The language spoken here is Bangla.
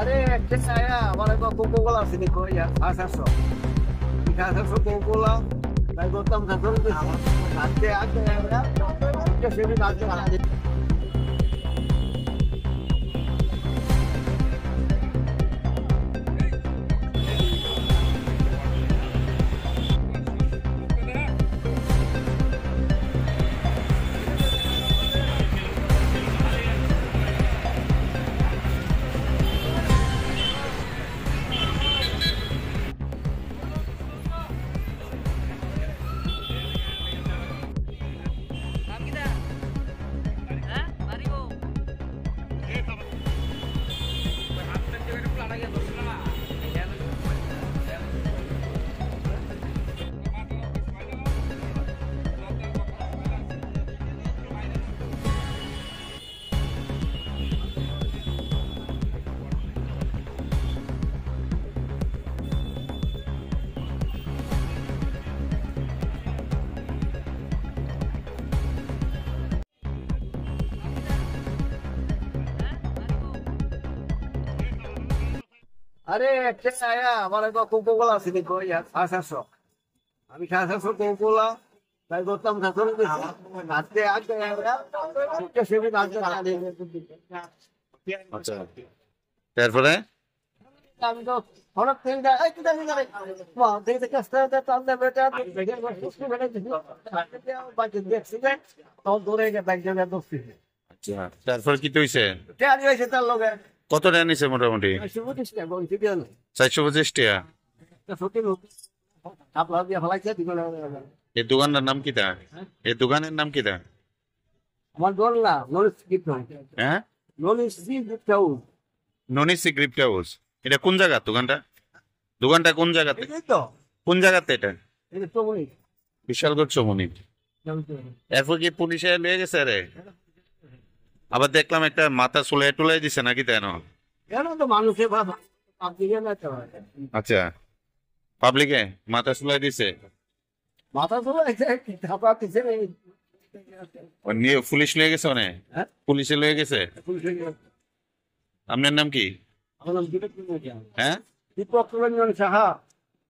Are, che saya, vale con Coca-Cola si dico ya, asaso. Di asaso Coca-Cola, dai gottam asaso di anche ya, che se mi dà Are, che saya, vale con Coca-Cola si dico ya, asaso. আমি আসাসো Coca-Cola, dai gottam asaso di anche ya, che se mi dà আচ্ছা তারপরে আমি তো হঠাৎ থেকে এই কি জানি না মা দেখতে কষ্ট হতে তাহলে বেটা দেখে বসে বেটা দেখি বাকি অ্যাক্সিডেন্ট তো দৌড়ে গিয়ে ব্যাগ জায়গা দোস্তি আচ্ছা তারপর কি হইছে তে আনি হয়েছে তার লগে কত টাকা নিছে মোটামুটি শুভটিসটা বলছি দিও 425 টাকা তো সত্যি লোক আপলা দিয়ে ফলাইছে দিগো এই দোকানের নাম কি তা এই দোকানের নাম কি তা আমার দোল না নলেজ গিফট হ্যাঁ নলেজ গিফট হাউস ননি সিক্রিপ্ট হাউস এটা কোন জায়গা দোকানটা কোন জায়গাতে এই তো কোন জায়গাতে এটা এটা তো বলি বিশালগড় চমনি এরপর কি পুলিশে লিয়ে গেছে রে আবার দেখলাম একটা মাথা চুলাই দিছে নাকি তাই না কেন তো মানুষের বাবা আপনি না তো আচ্ছা পাবলিকে মাথা চুলাই দিছে মাথা তো কি থাপা কিছু নেই নিয়ে পুলিশ লিয়ে গেছে অনেক হ্যাঁ পুলিশে লিয়ে গেছে আপনার নাম কি আমার নাম দীপক কুমার হ্যাঁ দীপক রঞ্জন সাহা